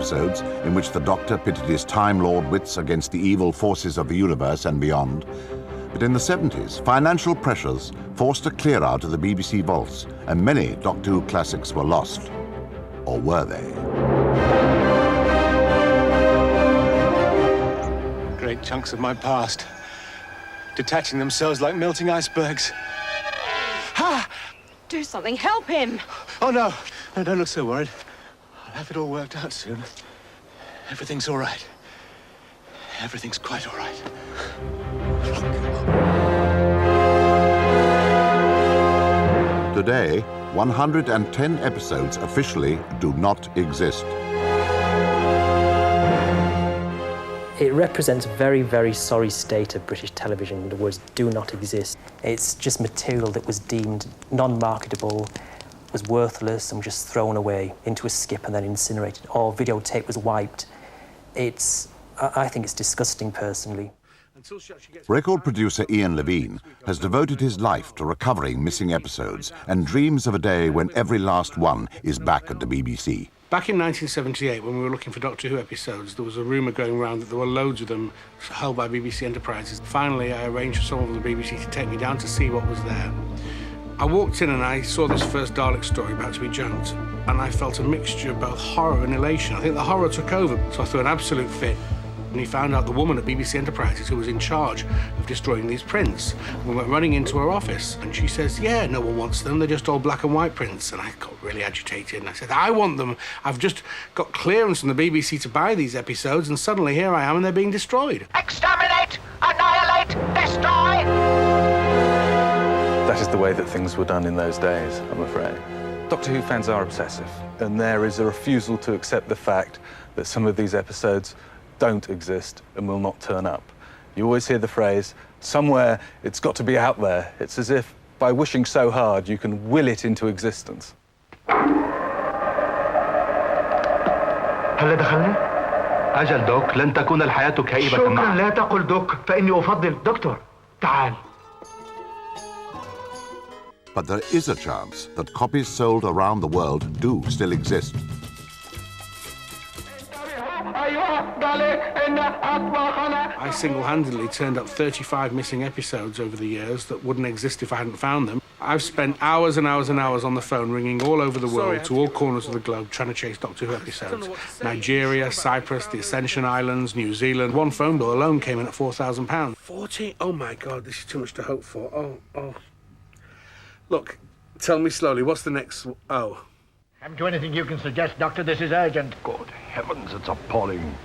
episodes in which the Doctor pitted his Time Lord wits against the evil forces of the universe and beyond. But in the 70s, financial pressures forced a clear out of the BBC vaults, and many Doctor Who classics were lost. Or were they? Great chunks of my past, detaching themselves like melting icebergs. Ha! Do something, help him! Oh, no. No, don't look so worried. I'll have it all worked out soon. Everything's all right. Everything's quite all right. Today, 110 episodes officially do not exist. It represents a very, very sorry state of British television. The words do not exist. It's just material that was deemed non-marketable, was worthless and just thrown away into a skip and then incinerated, or videotape was wiped. I think it's disgusting, personally. Record producer Ian Levine has devoted his life to recovering missing episodes and dreams of a day when every last one is back at the BBC. Back in 1978, when we were looking for Doctor Who episodes, there was a rumour going around that there were loads of them held by BBC Enterprises. Finally, I arranged for someone from the BBC to take me down to see what was there. I walked in and I saw this first Dalek story about to be junked, and I felt a mixture of both horror and elation. I think the horror took over, so I threw an absolute fit. And he found out the woman at BBC Enterprises who was in charge of destroying these prints. We went running into her office, and she says, yeah, no one wants them. They're just all black and white prints. And I got really agitated, and I said, I want them. I've just got clearance from the BBC to buy these episodes, and suddenly here I am, and they're being destroyed. Exterminate! Annihilate! Destroy! That is the way that things were done in those days, I'm afraid. Doctor Who fans are obsessive, and there is a refusal to accept the fact that some of these episodes don't exist and will not turn up. You always hear the phrase, somewhere it's got to be out there. It's as if by wishing so hard you can will it into existence. هل دخلنا؟ أجل دوك، لن تكون الحياة كئيبة معك. شكراً، لا تقل دوك، فإني أفضل دكتور. تعال. But there is a chance that copies sold around the world do still exist. I single-handedly turned up 35 missing episodes over the years that wouldn't exist if I hadn't found them. I've spent hours and hours and hours on the phone ringing all over the world to all corners of the globe trying to chase Doctor Who episodes. Nigeria, Cyprus, the Ascension Islands, New Zealand. One phone bill alone came in at £4,000. 40? Oh, my God, this is too much to hope for. Oh. Look, tell me slowly, what's the next... Oh. Haven't you anything you can suggest, Doctor? This is urgent. Good heavens, it's appalling.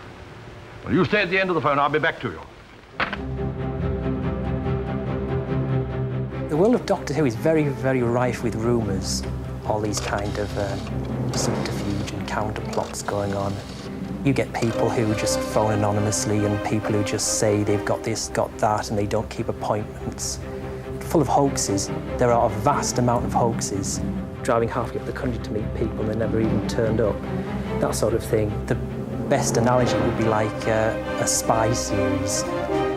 Well, you stay at the end of the phone. I'll be back to you. The world of Doctor Who is very, very rife with rumours. All these kind of subterfuge and counterplots going on. You get people who just phone anonymously and people who just say they've got this, got that, and they don't keep appointments. Full of hoaxes. There are a vast amount of hoaxes. Driving halfway up the country to meet people and they never even turned up. That sort of thing. The best analogy would be like a spy series.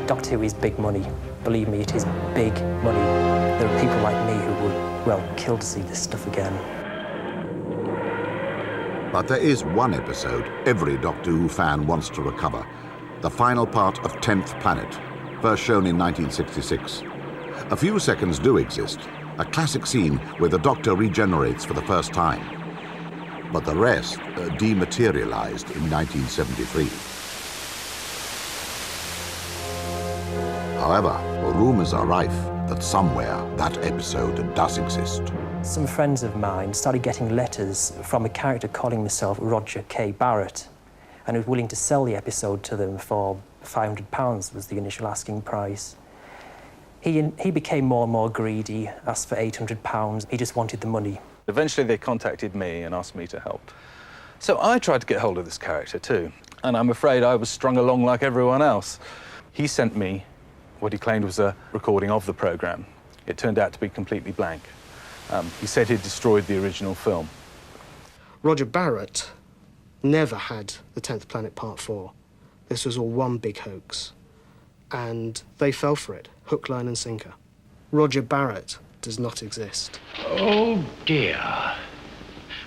Doctor Who is big money. Believe me, it is big money. There are people like me who would, well, kill to see this stuff again. But there is one episode every Doctor Who fan wants to recover. The final part of 10th Planet, first shown in 1966. A few seconds do exist. A classic scene where the Doctor regenerates for the first time. But the rest dematerialized in 1973. However, rumors are rife that somewhere that episode does exist. Some friends of mine started getting letters from a character calling himself Roger K. Barrett, and was willing to sell the episode to them for £500 was the initial asking price. He became more and more greedy, asked for £800. He just wanted the money. Eventually they contacted me and asked me to help. So I tried to get hold of this character too, and I'm afraid I was strung along like everyone else. He sent me what he claimed was a recording of the programme. It turned out to be completely blank. He said he'd destroyed the original film. Roger Barrett never had the 10th Planet Part 4. This was all one big hoax. And they fell for it, hook, line and sinker. Roger Barrett does not exist. Oh, dear.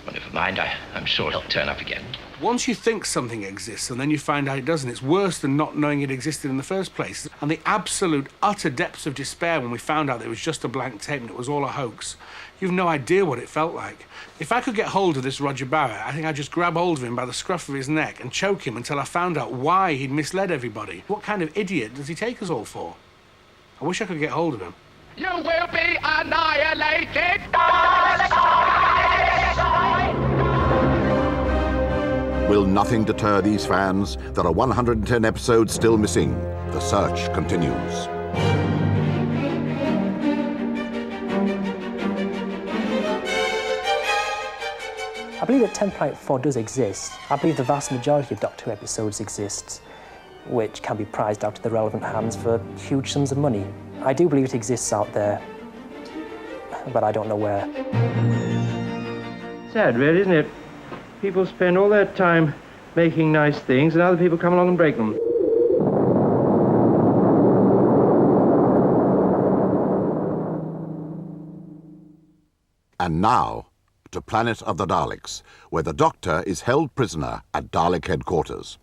Well, never mind. I'm sure he'll turn up again. Once you think something exists and then you find out it doesn't, it's worse than not knowing it existed in the first place. And the absolute, utter depths of despair when we found out that it was just a blank tape and it was all a hoax, you've no idea what it felt like. If I could get hold of this Roger Barrett, I think I'd just grab hold of him by the scruff of his neck and choke him until I found out why he'd misled everybody. What kind of idiot does he take us all for? I wish I could get hold of him. You will be annihilated! Will nothing deter these fans? There are 110 episodes still missing. The search continues. I believe that 10th Planet 4 does exist. I believe the vast majority of Doctor Who episodes exist, which can be prized out to the relevant hands for huge sums of money. I do believe it exists out there, but I don't know where. Sad, really, isn't it? People spend all their time making nice things, and other people come along and break them. And now, to Planet of the Daleks, where the Doctor is held prisoner at Dalek headquarters.